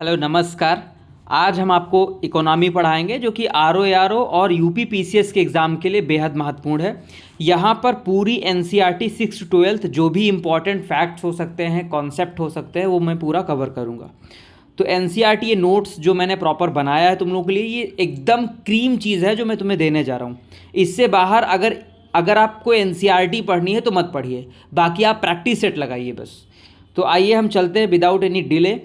Hello नमस्कार। आज हम आपको इकोनॉमी पढ़ाएंगे जो कि आरओ और यूपी पीसीएस के एग्ज़ाम के लिए बेहद महत्वपूर्ण है। यहाँ पर पूरी एनसीईआरटी 6 to 12 जो भी इम्पॉर्टेंट फैक्ट्स हो सकते हैं, कॉन्सेप्ट हो सकते हैं, वो मैं पूरा कवर करूँगा। तो एनसीईआरटी ये नोट्स जो मैंने प्रॉपर बनाया है तुम लोगों के लिए, ये एकदम क्रीम चीज़ है जो मैं तुम्हें देने जा रहा हूँ। इससे बाहर अगर आपको एनसीईआरटी पढ़नी है तो मत पढ़िए, बाकी आप प्रैक्टिस सेट लगाइए बस। तो आइए हम चलते हैं विदाउट एनी डिले।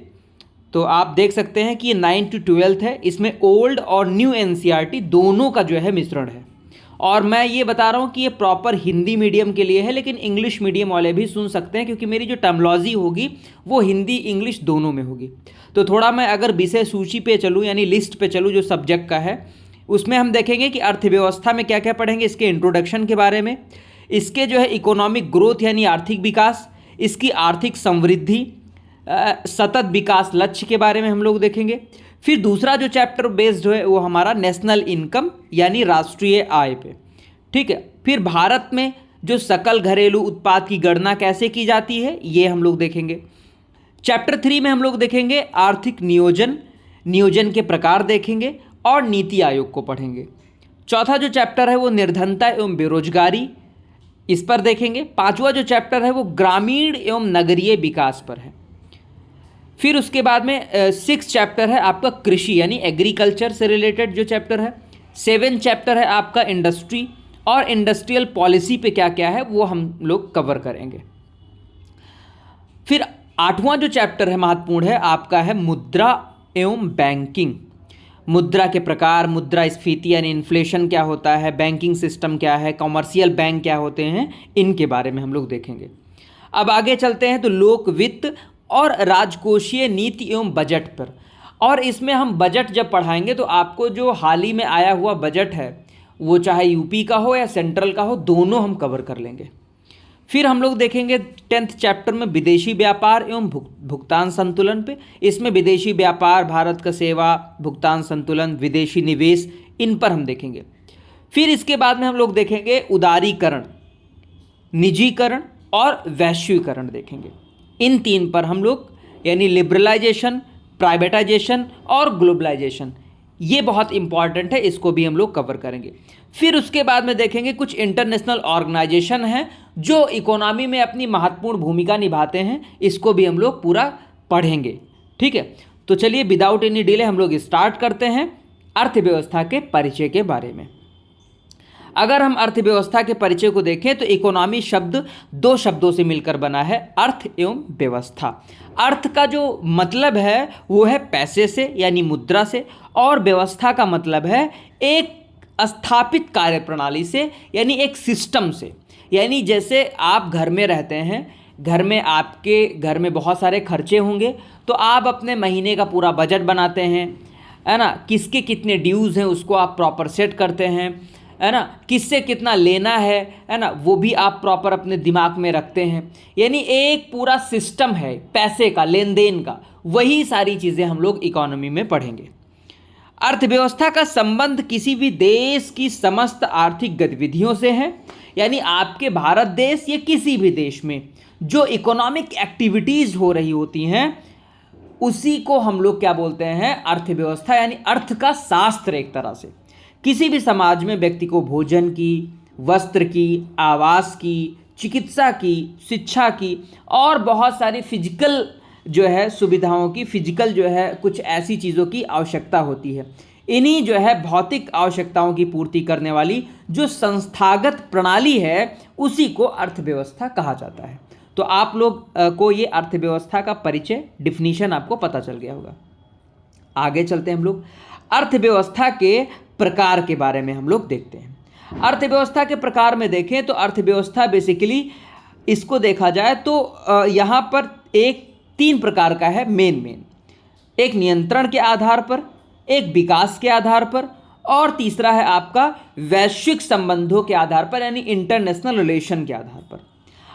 तो आप देख सकते हैं कि ये 9 to 12 है, इसमें ओल्ड और न्यू एनसीईआरटी दोनों का जो है मिश्रण है। और मैं ये बता रहा हूँ कि ये प्रॉपर हिंदी मीडियम के लिए है, लेकिन इंग्लिश मीडियम वाले भी सुन सकते हैं क्योंकि मेरी जो टर्मोलॉजी होगी वो हिंदी इंग्लिश दोनों में होगी। तो थोड़ा मैं अगर विषय सूची पे चलूँ यानी लिस्ट पे चलूँ जो सब्जेक्ट का है, उसमें हम देखेंगे कि अर्थव्यवस्था में क्या क्या पढ़ेंगे, इसके इंट्रोडक्शन के बारे में, इसके जो है इकोनॉमिक ग्रोथ यानी आर्थिक विकास, इसकी आर्थिक समृद्धि, सतत विकास लक्ष्य के बारे में हम लोग देखेंगे। फिर दूसरा जो चैप्टर बेस्ड है वो हमारा नेशनल इनकम यानी राष्ट्रीय आय पे, ठीक है। फिर भारत में जो सकल घरेलू उत्पाद की गणना कैसे की जाती है ये हम लोग देखेंगे। चैप्टर 3 में हम लोग देखेंगे आर्थिक नियोजन के प्रकार देखेंगे और नीति आयोग को पढ़ेंगे। चौथा जो चैप्टर है वो निर्धनता एवं बेरोजगारी, इस पर देखेंगे। पांचवा जो चैप्टर है वो ग्रामीण एवं नगरीय विकास पर है। फिर उसके बाद में 6 चैप्टर है आपका कृषि यानी एग्रीकल्चर से रिलेटेड जो चैप्टर है। 7 चैप्टर है आपका इंडस्ट्री और इंडस्ट्रियल पॉलिसी पे क्या क्या है वो हम लोग कवर करेंगे। फिर 8वां जो चैप्टर है महत्वपूर्ण है आपका है मुद्रा एवं बैंकिंग। मुद्रा के प्रकार, मुद्रास्फीति यानी इन्फ्लेशन क्या होता है, बैंकिंग सिस्टम क्या है, कॉमर्शियल बैंक क्या होते हैं, इनके बारे में हम लोग देखेंगे। अब आगे चलते हैं तो लोक वित्त और राजकोषीय नीति एवं बजट पर। और इसमें हम बजट जब पढ़ाएंगे तो आपको जो हाल ही में आया हुआ बजट है वो चाहे यूपी का हो या सेंट्रल का हो, दोनों हम कवर कर लेंगे। फिर हम लोग देखेंगे 10th चैप्टर में विदेशी व्यापार एवं भुगतान संतुलन पे। इसमें विदेशी व्यापार, भारत का सेवा, भुगतान संतुलन, विदेशी निवेश, इन पर हम देखेंगे। फिर इसके बाद में हम लोग देखेंगे उदारीकरण, निजीकरण और वैश्वीकरण देखेंगे। इन 3 पर हम लोग यानी लिबरलाइजेशन, प्राइवेटाइजेशन और ग्लोबलाइजेशन, ये बहुत इंपॉर्टेंट है, इसको भी हम लोग कवर करेंगे। फिर उसके बाद में देखेंगे कुछ इंटरनेशनल ऑर्गेनाइजेशन हैं जो इकोनॉमी में अपनी महत्वपूर्ण भूमिका निभाते हैं, इसको भी हम लोग पूरा पढ़ेंगे, ठीक है। तो चलिए विदाउट एनी डिले हम लोग स्टार्ट करते हैं अर्थव्यवस्था के परिचय के बारे में। अगर हम अर्थव्यवस्था के परिचय को देखें तो इकोनॉमी शब्द 2 शब्दों से मिलकर बना है, अर्थ एवं व्यवस्था। अर्थ का जो मतलब है वो है पैसे से यानी मुद्रा से, और व्यवस्था का मतलब है एक स्थापित कार्यप्रणाली से यानी एक सिस्टम से। यानी जैसे आप घर में रहते हैं, आपके घर में बहुत सारे खर्चे होंगे, तो आप अपने महीने का पूरा बजट बनाते हैं, है ना। किसके कितने ड्यूज़ हैं उसको आप प्रॉपर सेट करते हैं, है ना। किससे कितना लेना है ना, वो भी आप प्रॉपर अपने दिमाग में रखते हैं। यानी एक पूरा सिस्टम है पैसे का, लेन देन का। वही सारी चीज़ें हम लोग इकोनॉमी में पढ़ेंगे। अर्थव्यवस्था का संबंध किसी भी देश की समस्त आर्थिक गतिविधियों से है। यानी आपके भारत देश या किसी भी देश में जो इकोनॉमिक एक्टिविटीज़ हो रही होती हैं उसी को हम लोग क्या बोलते हैं, अर्थव्यवस्था यानी अर्थ का शास्त्र एक तरह से। किसी भी समाज में व्यक्ति को भोजन की, वस्त्र की, आवास की, चिकित्सा की, शिक्षा की और बहुत सारी फिजिकल जो है सुविधाओं की, फिजिकल जो है कुछ ऐसी चीज़ों की आवश्यकता होती है। इन्हीं जो है भौतिक आवश्यकताओं की पूर्ति करने वाली जो संस्थागत प्रणाली है उसी को अर्थव्यवस्था कहा जाता है। तो आप लोग को ये अर्थव्यवस्था का परिचय, डिफिनीशन आपको पता चल गया होगा। आगे चलते हैं हम लोग अर्थव्यवस्था के प्रकार के बारे में हम लोग देखते हैं। अर्थव्यवस्था के प्रकार में देखें तो अर्थव्यवस्था बेसिकली इसको देखा जाए तो यहाँ पर 3 प्रकार का है मेन। एक नियंत्रण के आधार पर, एक विकास के आधार पर और तीसरा है आपका वैश्विक संबंधों के आधार पर यानी इंटरनेशनल रिलेशन के आधार पर।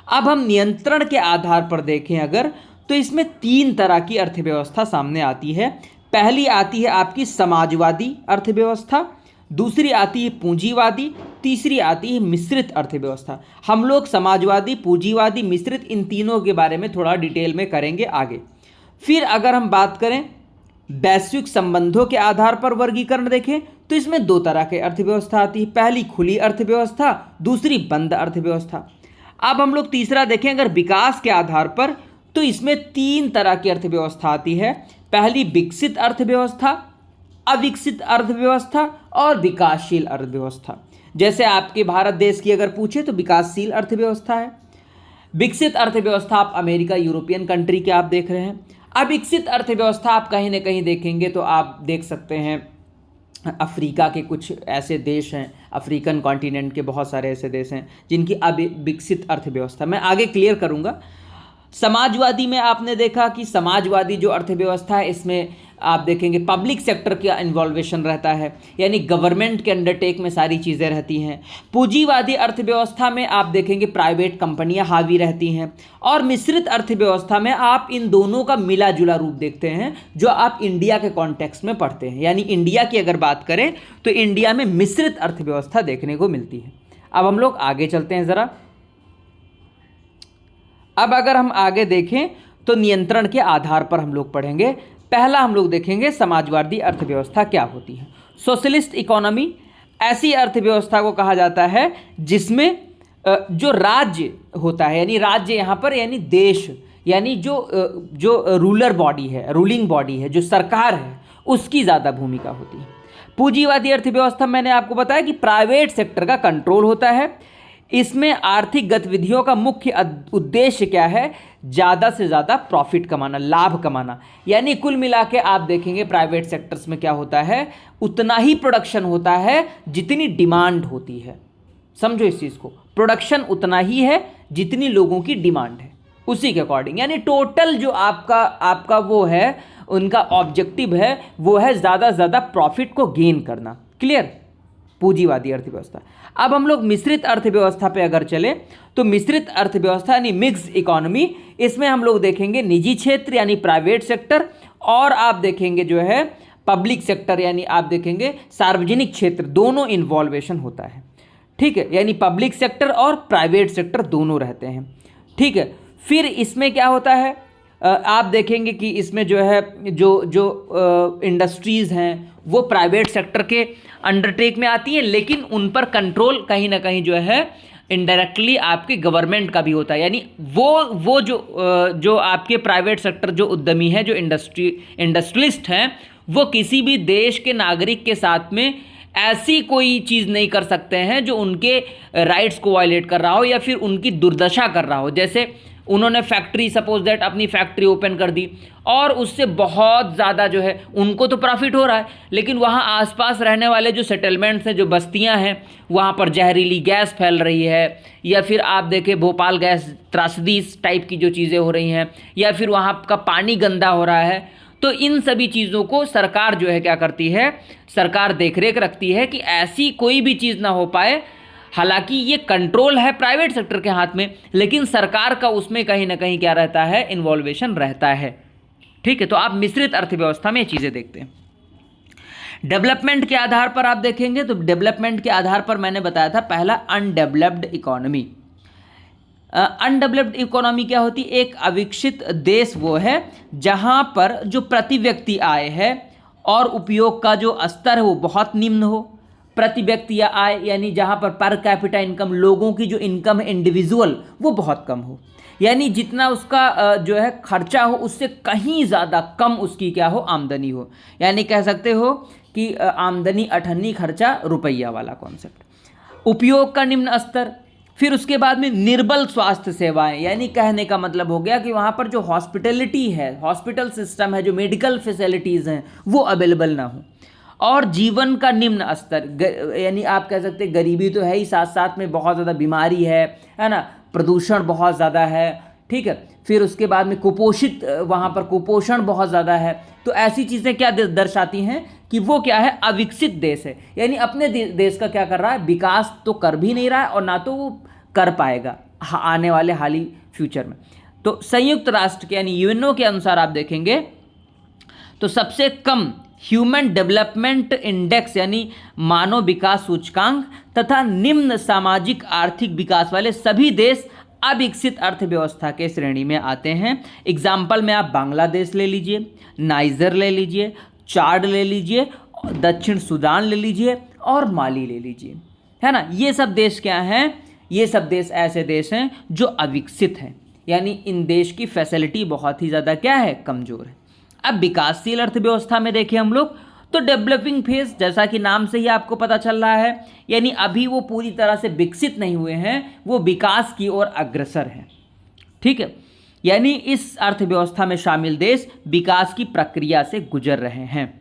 अब हम नियंत्रण के आधार पर देखें अगर, तो इसमें 3 तरह की अर्थव्यवस्था सामने आती है। पहली आती है आपकी समाजवादी अर्थव्यवस्था, दूसरी आती है पूंजीवादी, तीसरी आती है मिश्रित अर्थव्यवस्था। हम लोग समाजवादी, पूंजीवादी, मिश्रित इन तीनों के बारे में थोड़ा डिटेल में करेंगे आगे। फिर अगर हम बात करें वैश्विक संबंधों के आधार पर वर्गीकरण देखें तो इसमें दो तरह की अर्थव्यवस्था आती है, पहली खुली अर्थव्यवस्था, दूसरी बंद अर्थव्यवस्था। अब हम लोग तीसरा देखें अगर विकास के आधार पर, तो इसमें तीन तरह की अर्थव्यवस्था आती है, पहली विकसित अर्थव्यवस्था, अविकसित अर्थव्यवस्था और विकासशील अर्थव्यवस्था। जैसे आपके भारत देश की अगर पूछे तो विकासशील अर्थव्यवस्था है। विकसित अर्थव्यवस्था आप अमेरिका, यूरोपियन कंट्री के आप देख रहे हैं। अविकसित अर्थव्यवस्था आप कहीं ना कहीं देखेंगे तो आप देख सकते हैं अफ्रीका के कुछ ऐसे देश हैं, अफ्रीकन कॉन्टिनेंट के बहुत सारे ऐसे देश हैं जिनकी अविकसित अर्थव्यवस्था, मैं आगे क्लियर करूंगा। समाजवादी में आपने देखा कि समाजवादी जो अर्थव्यवस्था है इसमें आप देखेंगे पब्लिक सेक्टर का इन्वॉल्वेशन रहता है, यानी गवर्नमेंट के अंडरटेक में सारी चीज़ें रहती हैं। पूंजीवादी अर्थव्यवस्था में आप देखेंगे प्राइवेट कंपनियां हावी रहती हैं। और मिश्रित अर्थव्यवस्था में आप इन दोनों का मिला जुला रूप देखते हैं जो आप इंडिया के कॉन्टेक्स्ट में पढ़ते हैं। यानी इंडिया की अगर बात करें तो इंडिया में मिश्रित अर्थव्यवस्था देखने को मिलती है। अब हम लोग आगे चलते हैं ज़रा। अब अगर हम आगे देखें तो नियंत्रण के आधार पर हम लोग पढ़ेंगे। पहला हम लोग देखेंगे समाजवादी अर्थव्यवस्था क्या होती है। सोशलिस्ट इकोनॉमी ऐसी अर्थव्यवस्था को कहा जाता है जिसमें जो राज्य होता है, यानी राज्य यहाँ पर यानी देश, यानी जो रूलर बॉडी है, रूलिंग बॉडी है, जो सरकार है, उसकी ज़्यादा भूमिका होती है। पूंजीवादी अर्थव्यवस्था मैंने आपको बताया कि प्राइवेट सेक्टर का कंट्रोल होता है। इसमें आर्थिक गतिविधियों का मुख्य उद्देश्य क्या है, ज़्यादा से ज़्यादा प्रॉफिट कमाना, लाभ कमाना। यानी कुल मिला के आप देखेंगे प्राइवेट सेक्टर्स में क्या होता है, उतना ही प्रोडक्शन होता है जितनी डिमांड होती है। समझो इस चीज़ को, प्रोडक्शन उतना ही है जितनी लोगों की डिमांड है, उसी के अकॉर्डिंग। यानी टोटल जो आपका वो है, उनका ऑब्जेक्टिव है वो है ज़्यादा से ज़्यादा प्रॉफिट को गेन करना। क्लियर? पूंजीवादी अर्थव्यवस्था। अब हम लोग मिश्रित अर्थव्यवस्था पे अगर चले तो मिश्रित अर्थव्यवस्था यानी मिक्स इकोनॉमी, इसमें हम लोग देखेंगे निजी क्षेत्र यानी प्राइवेट सेक्टर, और आप देखेंगे जो है पब्लिक सेक्टर यानी आप देखेंगे सार्वजनिक क्षेत्र, दोनों इन्वॉल्वेशन होता है। ठीक है, यानी पब्लिक सेक्टर और प्राइवेट सेक्टर दोनों रहते हैं। ठीक है, फिर इसमें क्या होता है, आप देखेंगे कि इसमें जो है जो इंडस्ट्रीज़ हैं वो प्राइवेट सेक्टर के अंडरटेक में आती हैं, लेकिन उन पर कंट्रोल कहीं ना कहीं जो है इनडायरेक्टली आपके गवर्नमेंट का भी होता है। यानी वो जो आपके प्राइवेट सेक्टर जो उद्यमी है, जो इंडस्ट्रियलिस्ट हैं, वो किसी भी देश के नागरिक के साथ में ऐसी कोई चीज़ नहीं कर सकते हैं जो उनके राइट्स को वायलेट कर रहा हो या फिर उनकी दुर्दशा कर रहा हो। जैसे उन्होंने फैक्ट्री, सपोज दैट अपनी फैक्ट्री ओपन कर दी और उससे बहुत ज़्यादा जो है उनको तो प्रॉफिट हो रहा है, लेकिन वहाँ आसपास रहने वाले जो सेटलमेंट्स हैं, जो बस्तियाँ हैं, वहाँ पर जहरीली गैस फैल रही है, या फिर आप देखें भोपाल गैस त्रासदी टाइप की जो चीज़ें हो रही हैं, या फिर वहाँ का पानी गंदा हो रहा है। तो इन सभी चीज़ों को सरकार जो है क्या करती है, सरकार देखरेख रखती है कि ऐसी कोई भी चीज़ ना हो पाए। हालांकि ये कंट्रोल है प्राइवेट सेक्टर के हाथ में, लेकिन सरकार का उसमें कहीं ना कहीं क्या रहता है, इन्वॉल्वेशन रहता है। ठीक है, तो आप मिश्रित अर्थव्यवस्था में ये चीज़ें देखते हैं। डेवलपमेंट के आधार पर आप देखेंगे तो डेवलपमेंट के आधार पर मैंने बताया था पहला अनडेवलप्ड इकोनॉमी। अनडेवलप्ड इकोनॉमी क्या होती है, एक अविकसित देश वो है जहाँ पर जो प्रति व्यक्ति आय है और उपयोग का जो स्तर है वो बहुत निम्न हो। प्रति व्यक्ति या आय यानी जहाँ पर कैपिटा इनकम, लोगों की जो इनकम है इंडिविजुअल, वो बहुत कम हो। यानी जितना उसका जो है खर्चा हो उससे कहीं ज़्यादा कम उसकी क्या हो, आमदनी हो। यानी कह सकते हो कि आमदनी अठन्नी, खर्चा रुपया वाला कॉन्सेप्ट। उपयोग का निम्न स्तर, फिर उसके बाद में निर्बल स्वास्थ्य सेवाएं, यानी कहने का मतलब हो गया कि वहाँ पर जो हॉस्पिटलिटी है, हॉस्पिटल सिस्टम है, जो मेडिकल फैसिलिटीज़ हैं वो अवेलेबल ना हो। और जीवन का निम्न स्तर, यानी आप कह सकते हैं गरीबी तो है ही, साथ साथ में बहुत ज़्यादा बीमारी है ना, प्रदूषण बहुत ज़्यादा है। ठीक है, फिर उसके बाद में कुपोषित, वहाँ पर कुपोषण बहुत ज़्यादा है। तो ऐसी चीज़ें क्या दर्शाती हैं कि वो क्या है, अविकसित देश है। यानी अपने देश का क्या कर रहा है, विकास तो कर भी नहीं रहा है और ना तो वो कर पाएगा आने वाले हाल फ्यूचर में। तो संयुक्त राष्ट्र के यानी यूएनओ के अनुसार आप देखेंगे तो सबसे कम ह्यूमन डेवलपमेंट इंडेक्स यानी मानव विकास सूचकांक तथा निम्न सामाजिक आर्थिक विकास वाले सभी देश अविकसित अर्थव्यवस्था के श्रेणी में आते हैं। एग्जाम्पल में आप बांग्लादेश ले लीजिए, नाइजर ले लीजिए, चाड ले लीजिए, दक्षिण सूडान ले लीजिए और माली ले लीजिए, है ना। ये सब देश क्या हैं? ये सब देश ऐसे देश हैं जो अविकसित हैं, यानी इन देश की फैसिलिटी बहुत ही ज़्यादा क्या है? कमज़ोर है। अब विकासशील अर्थव्यवस्था में देखें हम लोग तो डेवलपिंग फेज, जैसा कि नाम से ही आपको पता चल रहा है, यानी अभी वो पूरी तरह से विकसित नहीं हुए हैं, वो विकास की ओर अग्रसर हैं। ठीक है, यानी इस अर्थव्यवस्था में शामिल देश विकास की प्रक्रिया से गुजर रहे हैं।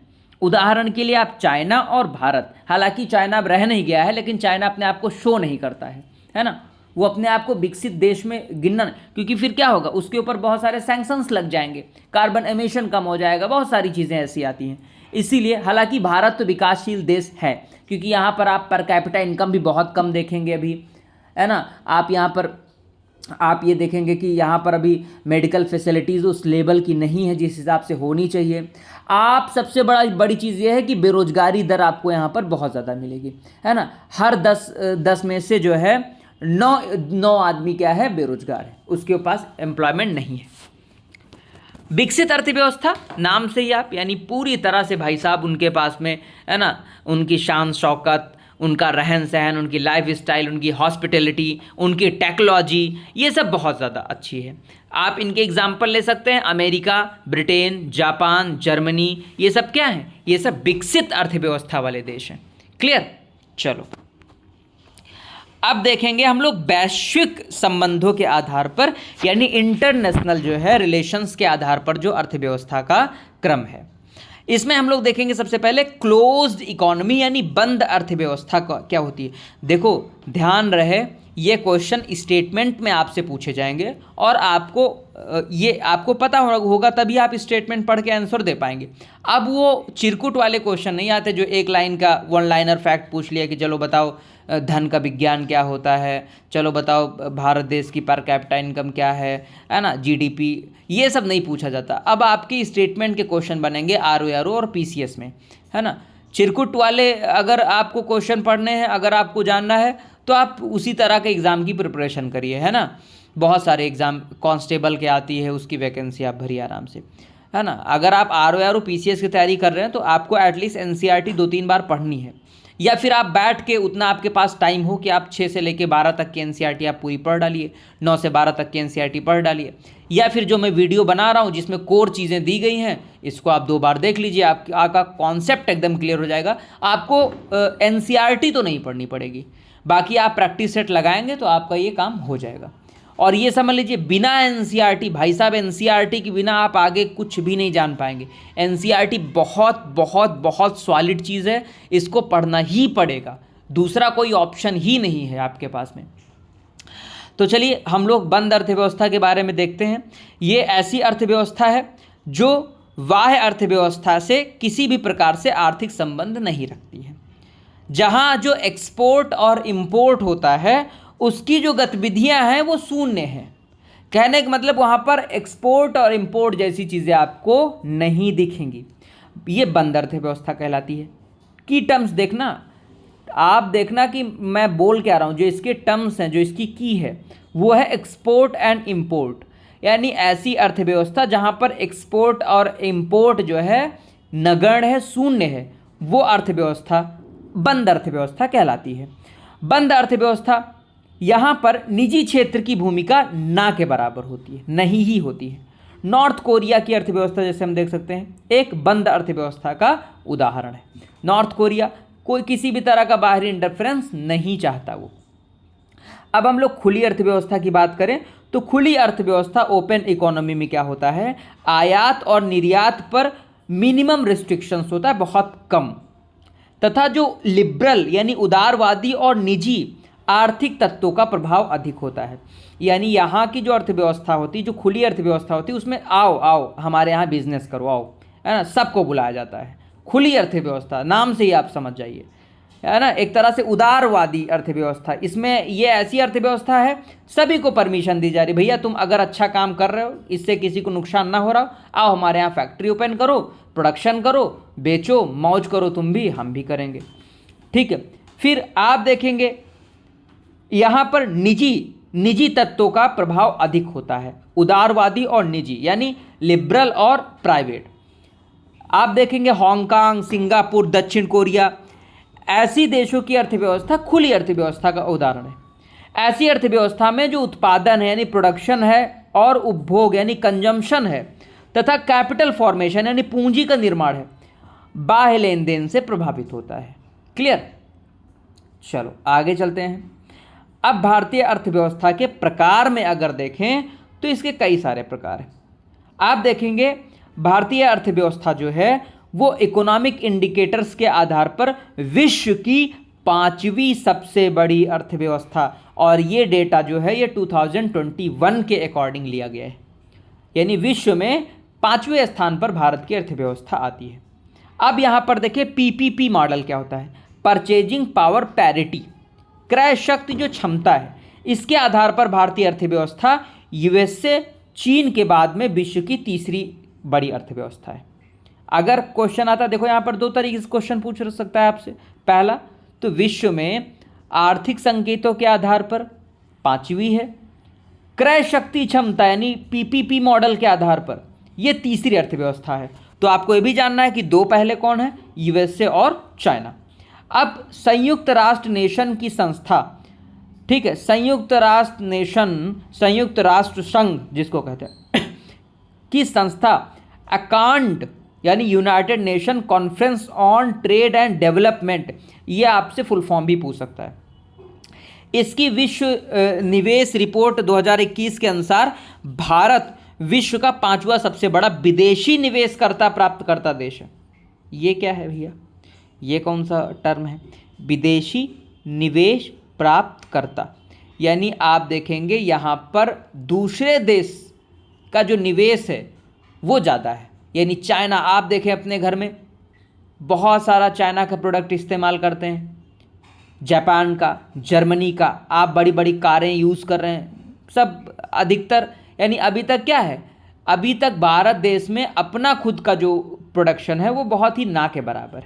उदाहरण के लिए आप चाइना और भारत, हालांकि चाइना अब रह नहीं गया है, लेकिन चाइना अपने आप को शो नहीं करता है ना। वो अपने आप को विकसित देश में गिनना, क्योंकि फिर क्या होगा, उसके ऊपर बहुत सारे सैंक्शंस लग जाएंगे, कार्बन एमिशन कम हो जाएगा, बहुत सारी चीज़ें ऐसी आती हैं। इसीलिए हालांकि भारत तो विकासशील देश है, क्योंकि यहाँ पर आप पर कैपिटा इनकम भी बहुत कम देखेंगे अभी, है ना। आप यहाँ पर आप ये देखेंगे कि यहाँ पर अभी मेडिकल फैसिलिटीज़ उस लेवल की नहीं है जिस हिसाब से होनी चाहिए। आप सबसे बड़ी चीज़ ये है कि बेरोजगारी दर आपको यहाँ पर बहुत ज़्यादा मिलेगी, है ना। हर 10 में से जो है 9 आदमी क्या है? बेरोजगार है, उसके पास एम्प्लॉयमेंट नहीं है। विकसित अर्थव्यवस्था नाम से ही आप, यानी पूरी तरह से भाई साहब उनके पास में, है ना, उनकी शान शौकत, उनका रहन सहन, उनकी लाइफ स्टाइल, उनकी हॉस्पिटैलिटी, उनकी टेक्नोलॉजी, ये सब बहुत ज़्यादा अच्छी है। आप इनके एग्जाम्पल ले सकते हैं, अमेरिका, ब्रिटेन, जापान, जर्मनी, ये सब क्या हैं? ये सब विकसित अर्थव्यवस्था वाले देश हैं। क्लियर? चलो अब देखेंगे हम लोग वैश्विक संबंधों के आधार पर, यानी इंटरनेशनल जो है रिलेशंस के आधार पर जो अर्थव्यवस्था का क्रम है। इसमें हम लोग देखेंगे सबसे पहले क्लोज्ड इकोनॉमी, यानी बंद अर्थव्यवस्था क्या होती है। देखो ध्यान रहे, ये क्वेश्चन स्टेटमेंट में आपसे पूछे जाएंगे और आपको पता होगा तभी आप स्टेटमेंट पढ़ के आंसर दे पाएंगे। अब वो चिरकुट वाले क्वेश्चन नहीं आते जो एक लाइन का वन लाइनर फैक्ट पूछ लिया कि चलो बताओ धन का विज्ञान क्या होता है, चलो बताओ भारत देश की पर कैपिटा इनकम क्या है ना, जीडीपी, ये सब नहीं पूछा जाता। अब आपकी स्टेटमेंट के क्वेश्चन बनेंगे आरओ और पीसीएस में, है ना। चिरकुट वाले अगर आपको क्वेश्चन पढ़ने हैं, अगर आपको जानना है तो आप उसी तरह के एग्ज़ाम की प्रिपरेशन करिए, है ना। बहुत सारे एग्ज़ाम कांस्टेबल के आती है, उसकी वैकेंसी आप भरिए आराम से, है ना। अगर आप आरओ पीसीएस की तैयारी कर रहे हैं तो आपको एटलीस्ट एनसीईआरटी 2-3 बार पढ़नी है, या फिर आप बैठ के उतना आपके पास टाइम हो कि आप 6 से लेकर 12 तक की एनसीईआरटी आप पूरी पढ़ डालिए, 9 से 12 तक की एनसीईआरटी पढ़ डालिए, या फिर जो मैं वीडियो बना रहा हूँ जिसमें कोर चीज़ें दी गई हैं, इसको आप 2 बार देख लीजिए, आपका कॉन्सेप्ट एकदम क्लियर हो जाएगा। आपको एनसीईआरटी तो नहीं पढ़नी पड़ेगी, बाकी आप प्रैक्टिस सेट लगाएंगे तो आपका ये काम हो जाएगा। और ये समझ लीजिए बिना एनसीईआरटी, भाई साहब एनसीईआरटी के बिना आप आगे कुछ भी नहीं जान पाएंगे। एनसीईआरटी बहुत बहुत बहुत सॉलिड चीज़ है, इसको पढ़ना ही पड़ेगा, दूसरा कोई ऑप्शन ही नहीं है आपके पास में। तो चलिए हम लोग बंद अर्थव्यवस्था के बारे में देखते हैं। ये ऐसी अर्थव्यवस्था है जो बाह्य अर्थव्यवस्था से किसी भी प्रकार से आर्थिक संबंध नहीं रखती है। जहाँ जो एक्सपोर्ट और इम्पोर्ट होता है उसकी जो गतिविधियां हैं वो शून्य हैं। कहने का मतलब वहाँ पर एक्सपोर्ट और इंपोर्ट जैसी चीज़ें आपको नहीं दिखेंगी। ये बंद अर्थव्यवस्था कहलाती है। की टर्म्स देखना, आप देखना कि मैं बोल क्या रहा हूँ, जो इसके टर्म्स हैं, जो इसकी की है वो है एक्सपोर्ट एंड इंपोर्ट, यानी ऐसी अर्थव्यवस्था जहाँ पर एक्सपोर्ट और इंपोर्ट जो है नगण्य है, शून्य है, वो अर्थव्यवस्था बंद अर्थव्यवस्था कहलाती है। बंद अर्थव्यवस्था यहाँ पर निजी क्षेत्र की भूमिका ना के बराबर होती है, नहीं ही होती है। नॉर्थ कोरिया की अर्थव्यवस्था जैसे हम देख सकते हैं एक बंद अर्थव्यवस्था का उदाहरण है। नॉर्थ कोरिया कोई किसी भी तरह का बाहरी इंटरफेरेंस नहीं चाहता वो। अब हम लोग खुली अर्थव्यवस्था की बात करें तो खुली अर्थव्यवस्था ओपन इकोनॉमी में क्या होता है, आयात और निर्यात पर मिनिमम रिस्ट्रिक्शंस होता है, बहुत कम, तथा जो लिबरल यानी उदारवादी और निजी आर्थिक तत्वों का प्रभाव अधिक होता है। यानी यहाँ की जो अर्थव्यवस्था होती है, जो खुली अर्थव्यवस्था होती है, उसमें आओ हमारे यहाँ बिजनेस करो, आओ, है ना, सबको बुलाया जाता है। खुली अर्थव्यवस्था नाम से ही आप समझ जाइए, है ना, एक तरह से उदारवादी अर्थव्यवस्था। इसमें ये ऐसी अर्थव्यवस्था है सभी को परमिशन दी जा रही, भैया तुम अगर अच्छा काम कर रहे हो, इससे किसी को नुकसान ना हो रहा, आओ हमारे यहाँ फैक्ट्री ओपन करो, प्रोडक्शन करो, बेचो, मौज करो, तुम भी हम भी करेंगे। ठीक है, फिर आप देखेंगे यहाँ पर निजी निजी तत्वों का प्रभाव अधिक होता है, उदारवादी और निजी यानी लिबरल और प्राइवेट। आप देखेंगे हांगकांग, सिंगापुर, दक्षिण कोरिया, ऐसी देशों की अर्थव्यवस्था खुली अर्थव्यवस्था का उदाहरण है। ऐसी अर्थव्यवस्था में जो उत्पादन है यानी प्रोडक्शन है और उपभोग यानी कंजम्पशन है तथा कैपिटल फॉर्मेशन यानी पूंजी का निर्माण है, बाह्य लेन देन से प्रभावित होता है। क्लियर? चलो आगे चलते हैं। अब भारतीय अर्थव्यवस्था के प्रकार में अगर देखें तो इसके कई सारे प्रकार हैं। आप देखेंगे भारतीय अर्थव्यवस्था जो है वो इकोनॉमिक इंडिकेटर्स के आधार पर विश्व की 5वीं सबसे बड़ी अर्थव्यवस्था, और ये डेटा जो है ये 2021 के अकॉर्डिंग लिया गया है, यानी विश्व में 5वें स्थान पर भारत की अर्थव्यवस्था आती है। अब यहाँ पर देखिए पीपीपी मॉडल क्या होता है, परचेजिंग पावर पैरिटी, क्रय शक्ति जो क्षमता है, इसके आधार पर भारतीय अर्थव्यवस्था यूएस से चीन के बाद में विश्व की तीसरी बड़ी अर्थव्यवस्था है। अगर क्वेश्चन आता, देखो यहाँ पर दो तरीके से क्वेश्चन पूछ सकता है आपसे। पहला तो विश्व में आर्थिक संकेतों के आधार पर 5वीं है, क्रय शक्ति क्षमता यानी पीपीपी मॉडल के आधार पर यह तीसरी अर्थव्यवस्था है। तो आपको ये भी जानना है कि दो पहले कौन है, यूएसए और चाइना। अब संयुक्त राष्ट्र नेशन की संस्था, ठीक है, संयुक्त राष्ट्र नेशन, संयुक्त राष्ट्र संघ जिसको कहते हैं की संस्था अकांड यानी United nation conference on trade and development, ये आपसे फुल फॉर्म भी पूछ सकता है। इसकी विश्व निवेश रिपोर्ट 2021 के अनुसार भारत विश्व का 5वां सबसे बड़ा विदेशी निवेशकर्ता प्राप्त करता देश है। ये क्या है भैया, ये कौन सा टर्म है, विदेशी निवेश प्राप्त करता, यानी आप देखेंगे यहाँ पर दूसरे देश का जो निवेश है वो ज़्यादा है। यानी चाइना, आप देखें अपने घर में बहुत सारा चाइना का प्रोडक्ट इस्तेमाल करते हैं, जापान का, जर्मनी का, आप बड़ी बड़ी कारें यूज़ कर रहे हैं, सब अधिकतर, यानी अभी तक क्या है, अभी तक भारत देश में अपना खुद का जो प्रोडक्शन है वो बहुत ही ना के बराबर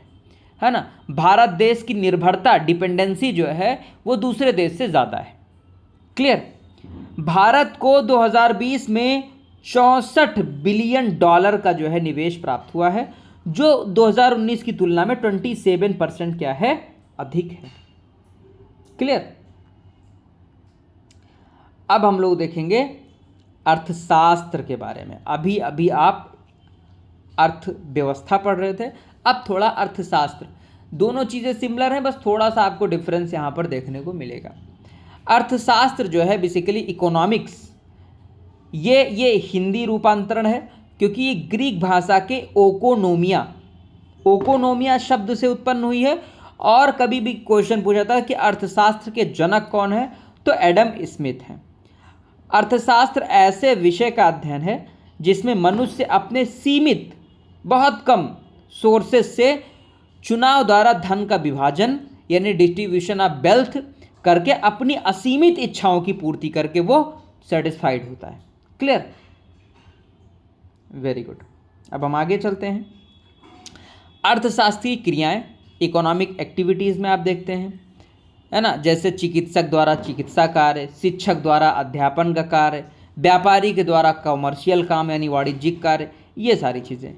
है ना। भारत देश की निर्भरता, डिपेंडेंसी जो है वो दूसरे देश से ज़्यादा है। क्लियर? भारत को 2020 में 64 बिलियन डॉलर का जो है निवेश प्राप्त हुआ है, जो 2019 की तुलना में 27% क्या है, अधिक है। क्लियर? अब हम लोग देखेंगे अर्थशास्त्र के बारे में। अभी अभी आप अर्थव्यवस्था पढ़ रहे थे, अब थोड़ा अर्थशास्त्र। दोनों चीज़ें सिमिलर हैं, बस थोड़ा सा आपको डिफरेंस यहाँ पर देखने को मिलेगा। अर्थशास्त्र जो है बेसिकली इकोनॉमिक्स, ये हिंदी रूपांतरण है क्योंकि ये ग्रीक भाषा के ओकोनोमिया शब्द से उत्पन्न हुई है। और कभी भी क्वेश्चन पूछा था कि अर्थशास्त्र के जनक कौन है, तो एडम स्मिथ हैं। अर्थशास्त्र ऐसे विषय का अध्ययन है जिसमें मनुष्य अपने सीमित, बहुत कम सोर्सेस से चुनाव द्वारा धन का विभाजन यानी डिस्ट्रीब्यूशन ऑफ वेल्थ करके अपनी असीमित इच्छाओं की पूर्ति करके वो सेटिस्फाइड होता है। क्लियर? Very good. अब हम आगे चलते हैं। अर्थशास्त्रीय क्रियाएं इकोनॉमिक एक्टिविटीज़ में आप देखते हैं, है ना, जैसे चिकित्सक द्वारा चिकित्सा कार्य, शिक्षक द्वारा अध्यापन का कार्य, व्यापारी के द्वारा कॉमर्शियल काम यानी वाणिज्यिक कार्य, ये सारी चीज़ें।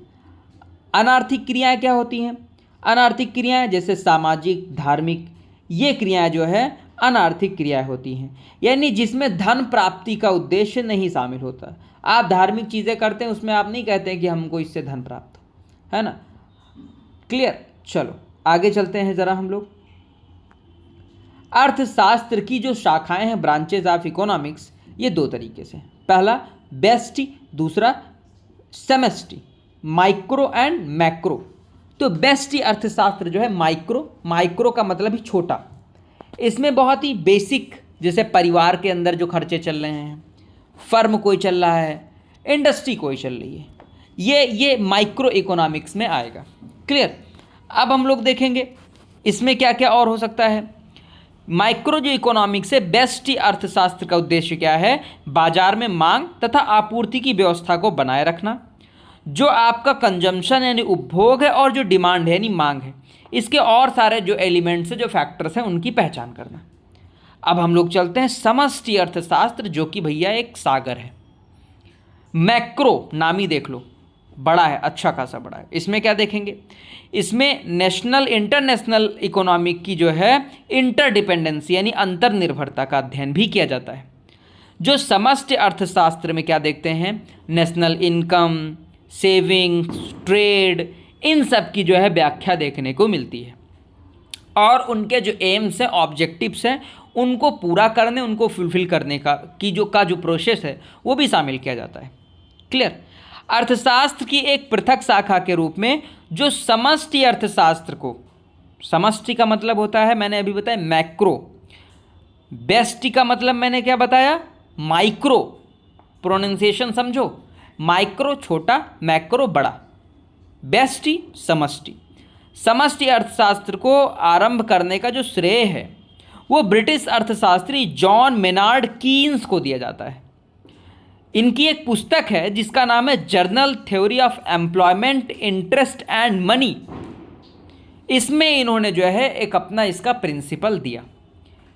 अनार्थिक क्रियाएं क्या होती हैं? अनार्थिक क्रियाएं जैसे सामाजिक, धार्मिक, ये क्रियाएं जो है अनार्थिक क्रियाएं होती हैं, यानी जिसमें धन प्राप्ति का उद्देश्य नहीं शामिल होता। आप धार्मिक चीज़ें करते हैं, उसमें आप नहीं कहते हैं कि हमको इससे धन प्राप्त हो, है ना। क्लियर? चलो आगे चलते हैं ज़रा हम लोग। अर्थशास्त्र की जो शाखाएं हैं, ब्रांचेज ऑफ इकोनॉमिक्स, ये दो तरीके से। पहला बेस्टी, दूसरा सेमेस्टी, माइक्रो एंड मैक्रो। तो बेस्टी अर्थशास्त्र जो है माइक्रो का मतलब ही छोटा, इसमें बहुत ही बेसिक, जैसे परिवार के अंदर जो खर्चे चल रहे हैं, फर्म कोई चल रहा है, इंडस्ट्री कोई चल रही है, ये माइक्रो इकोनॉमिक्स में आएगा। क्लियर? अब हम लोग देखेंगे इसमें क्या क्या और हो सकता है। माइक्रो जो इकोनॉमिक्स है, बेस्टी अर्थशास्त्र का उद्देश्य क्या है, बाजार में मांग तथा आपूर्ति की व्यवस्था को बनाए रखना, जो आपका कंजम्पशन यानी उपभोग है और जो डिमांड है यानी मांग है, इसके और सारे जो एलिमेंट्स है, जो फैक्टर्स हैं, उनकी पहचान करना। अब हम लोग चलते हैं समष्टि अर्थशास्त्र, जो कि भैया एक सागर है। मैक्रो नामी देख लो, बड़ा है, अच्छा खासा बड़ा है। इसमें क्या देखेंगे, इसमें नेशनल इंटरनेशनल इकोनॉमिक की जो है इंटरडिपेंडेंसी यानी अंतर्निर्भरता का अध्ययन भी किया जाता है। जो समष्टि अर्थशास्त्र में क्या देखते हैं, नेशनल इनकम, सेविंग्स, ट्रेड, इन सब की जो है व्याख्या देखने को मिलती है और उनके जो एम्स हैं, ऑब्जेक्टिव्स हैं, उनको पूरा करने, उनको फुलफिल करने का जो प्रोसेस है वो भी शामिल किया जाता है। क्लियर। अर्थशास्त्र की एक पृथक शाखा के रूप में जो समष्टि अर्थशास्त्र को, समष्टि का मतलब होता है, मैंने अभी बताया मैक्रो, बेष्टि का मतलब मैंने क्या बताया, माइक्रो, प्रोनाउंसिएशन समझो, माइक्रो छोटा, मैक्रो बड़ा, बेष्टि समष्टि। समष्टि अर्थशास्त्र को आरंभ करने का जो श्रेय है वो ब्रिटिश अर्थशास्त्री जॉन मेनार्ड कीन्स को दिया जाता है। इनकी एक पुस्तक है जिसका नाम है journal theory of employment, interest and money. इसमें इन्होंने जो है एक अपना इसका प्रिंसिपल दिया।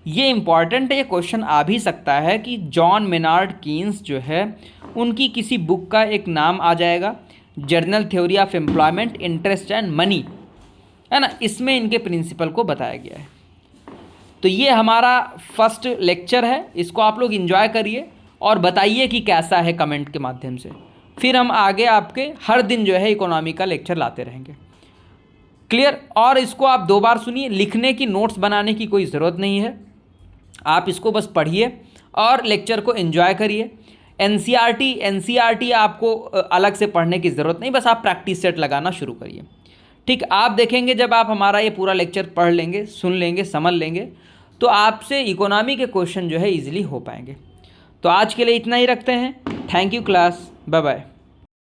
ये इंपॉर्टेंट है, ये क्वेश्चन आ भी सकता है कि जॉन मेनार्ड कीन्स जो है उनकी किसी बुक का एक नाम आ जाएगा, journal theory of employment, interest and money, है ना। इसमें इनके प्रिंसिपल को बताया गया है। तो ये हमारा फर्स्ट लेक्चर है, इसको आप लोग एंजॉय करिए और बताइए कि कैसा है कमेंट के माध्यम से। फिर हम आगे आपके हर दिन जो है इकोनॉमी का लेक्चर लाते रहेंगे। क्लियर। और इसको आप 2 बार सुनिए, लिखने की, नोट्स बनाने की कोई ज़रूरत नहीं है, आप इसको बस पढ़िए और लेक्चर को एंजॉय करिए। एनसीईआरटी आपको अलग से पढ़ने की ज़रूरत नहीं, बस आप प्रैक्टिस सेट लगाना शुरू करिए। ठीक, आप देखेंगे जब आप हमारा ये पूरा लेक्चर पढ़ लेंगे, सुन लेंगे, समझ लेंगे, तो आपसे इकोनॉमी के क्वेश्चन जो है ईजिली हो पाएंगे। तो आज के लिए इतना ही रखते हैं। Thank you class, bye bye.